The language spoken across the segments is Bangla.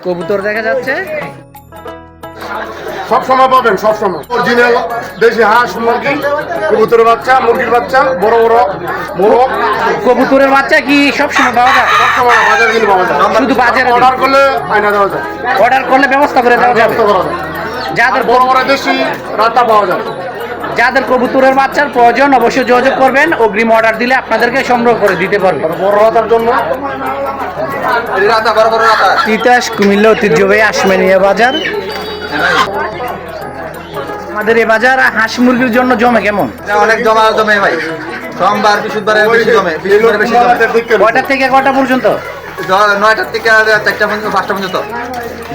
কবুতর দেখা যাচ্ছে, সব সময় পাবেন, সব সময় অরিজিনাল দেশি হাঁস, মুরগি, কবুতরের বাচ্চা, মুরগির বাচ্চা, বড় বড় মোরগ। কবুতরের বাচ্চা কি সব সময় পাওয়া যায়? সব সময় বাজার কিনে পাওয়া যায়, শুধু বাজারে অর্ডার করলে আইনা দেওয়া যায়, অর্ডার করলে ব্যবস্থা করে দেওয়া যাবে। ব্যবস্থা করা যায়। যাদের বড় বড় দেশি রাতা পাওয়া যায়। যাদের কবুতরের বাচ্চার প্রয়োজন অবশ্যই যোগাযোগ করবেন, অগ্রিম অর্ডার দিলে আপনাদেরকে সংগ্রহ করে দিতে পারবে। বড় রাতার জন্য তিতাস কুমিল্লা ঐতিহ্যবাহী আশমানিয়া বাজার। আমাদের এই বাজার হাঁস মুরগির জন্য জমে কেমন? অনেক জমে ভাই, সোমবার বৃহস্পতিবারে বেশি জমে, বৃহস্পতিবারে বেশি জমে। কয়টা থেকে কয়টা পর্যন্ত? 9টার থেকে 4টা পর্যন্ত, 5টা পর্যন্ত।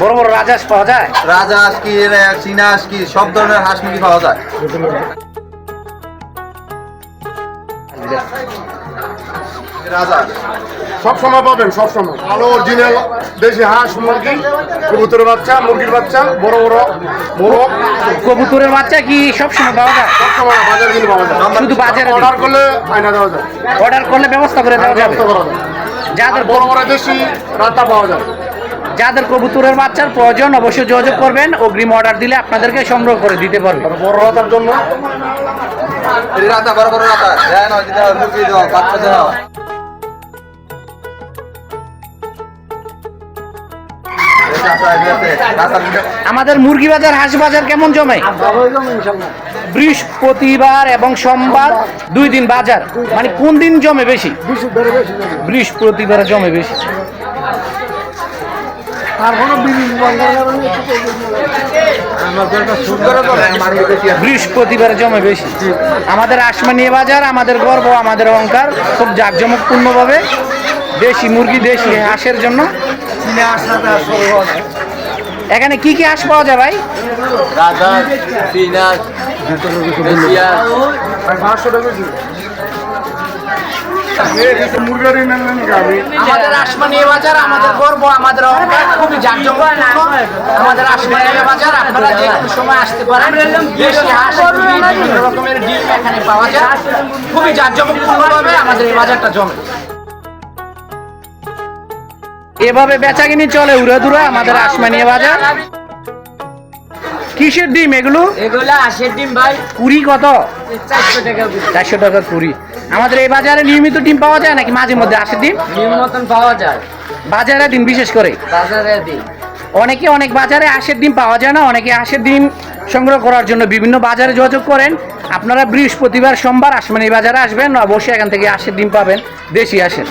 বড় বড় রাজহাঁস পাওয়া যায়? রাজহাঁস কি, চীনা হাঁস কি, সব ধরনের হাঁস মুরগি পাওয়া যায়। রাজহাঁস সব সময় পাবেন, সব সময় ভালো অরিজিনাল দেশি হাঁস, মুরগি, কবুতরের বাচ্চা, মুরগির বাচ্চা, বড় বড় মোরগ। কবুতরের বাচ্চা কি সব সময় পাওয়া যায়? সব সময় বাজার কিনে পাওয়া যায়, শুধু বাজারে অর্ডার করলে আইনা দেওয়া যায়, অর্ডার করলে ব্যবস্থা করে দেওয়া যাবে। ব্যবস্থা করা যায়। যাদের বড় বড় দেশি রাতা পাওয়া যায়। যাদের কবুতরের বাচ্চার প্রয়োজন অবশ্যই যোগাযোগ করবেন, অগ্রিম অর্ডার দিলে আপনাদেরকে সংগ্রহ করে দিতে পারবে। বড় রাতার জন্য রাতা, বড় বড় রাতা দেন, মুরগি দাও, বাচ্চা দাও। আমাদের মুরগি বাজার, হাঁস বাজার কেমন জমে? বৃহস্পতিবার এবং সোমবার 2 দিন বাজার, মানে কোন দিন জমে বেশি? বৃহস্পতিবার জমে বেশি। বৃহস্পতিবার জমে বেশি। আমাদের আশমানিয়া বাজার আমাদের গর্ব, আমাদের অহংকার। খুব জাঁকজমকপূর্ণভাবে দেশি মুরগি, দেশি হাঁসের জন্য। এখানে কি কি হাঁস পাওয়া যায় ভাই? আমাদের আশমানিয়া বাজার আমাদের গর্ব, আমাদের অহংকার, খুবই জাঁকজমকপূর্ণ আমাদের আশমানিয়া বাজার। আপনারা যে কোনো সময় আসতে পারেন। দেশি হাঁস, বিভিন্ন রকমের ডিম এখানে পাওয়া যায়। খুবই জাঁকজমকপূর্ণভাবে আমাদের এই বাজারটা জমে। এভাবে বেচাকিনি চলে উড়াধুরা আমাদের আশমানিয়া বাজার। কিসের ডিম এগুলো? এগুলা হাঁসের ডিম ভাই। কুড়ি কত? 400 টাকা। 400 টাকা কুড়ি। আমাদের এই বাজারে নিয়মিত ডিম পাওয়া যায় নাকি মাঝে মধ্যে হাঁসের ডিম? ডিম মতন পাওয়া যায় বাজারে ডিম বিশেষ করে বাজারে ডিম। অনেক বাজারে হাঁসের ডিম পাওয়া যায় না। অনেকে হাঁসের ডিম সংগ্রহ করার জন্য বিভিন্ন বাজারে যোগাযোগ করেন। আপনারা বৃহস্পতিবার, সোমবার আশমানিয়া বাজারে আসবেন, অবশ্যই এখান থেকে হাঁসের ডিম পাবেন, দেশি হাঁসের।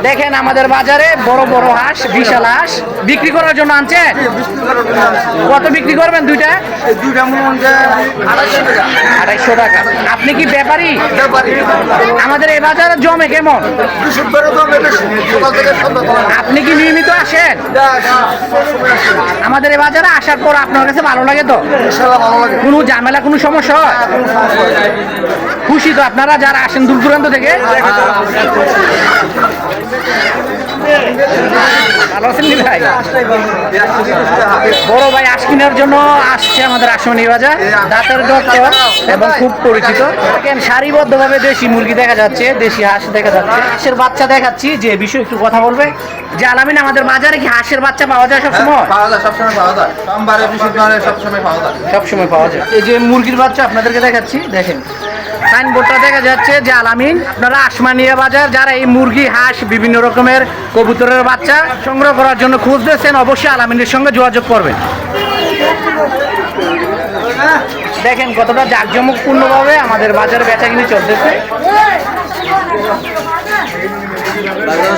দেখেন আমাদের বাজারে বড় বড় হাঁস, বিশাল হাঁস বিক্রি করার জন্য আনছেন। কত বিক্রি করবেন দুইটা? 250 টাকা। আপনি কি ব্যাপারী? আমাদের এই বাজারে জমে কেমন? আপনি কি নিয়মিত আসেন? আমাদের এই বাজারে আসার পর আপনার কাছে ভালো লাগে তো? কোনো ঝামেলা, কোনো সমস্যা হয়? খুশি তো আপনারা যারা আসেন দূর দূরান্ত থেকে? ভালো আছেন ভাই? বড় ভাই হাঁস কেনার জন্য আসছে আমাদের আশমানিয়া বাজার। দাঁতের ডক্টর এবং খুব পরিচিত। দেখেন সারিবদ্ধভাবে দেশি মুরগি দেখা যাচ্ছে, দেশি হাঁস দেখা যাচ্ছে। হাঁসের বাচ্চা দেখাচ্ছি, যে বিষয়ে একটু কথা বলবে যে আলামিন, আমাদের বাজারে কি হাঁসের বাচ্চা পাওয়া যায় সবসময়? পাওয়া যায়, সবসময় পাওয়া যায়। সোমবারে, বৃহস্পতিবারে সবসময় পাওয়া যায়। সবসময় পাওয়া যায়। এই যে মুরগির বাচ্চা আপনাদেরকে দেখাচ্ছি, দেখেন সাইনবোর্ডটা দেখা যাচ্ছে যে আলামিন। আপনারা আশমানিয়া বাজার যারা এই মুরগি, হাঁস, বিভিন্ন রকমের কবুতরের বাচ্চা সংগ্রহ করার জন্য খুঁজতেছেন, অবশ্যই আলামিনের সঙ্গে যোগাযোগ করবেন। দেখেন কতটা জাঁকজমকপূর্ণভাবে আমাদের বাজারে বেচাকিনি চলতেছে।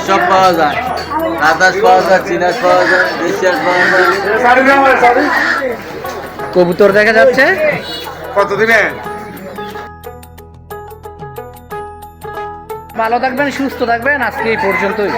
সব পাওয়া যায়, রাজহাঁস পাওয়া যায়, চীনা হাঁস পাওয়া যায়, দেশি হাঁস পাওয়া যায়। কবুতর দেখা যাচ্ছে। কতদিনে? ভালো থাকবেন, সুস্থ থাকবেন। আজকে এই পর্যন্তই।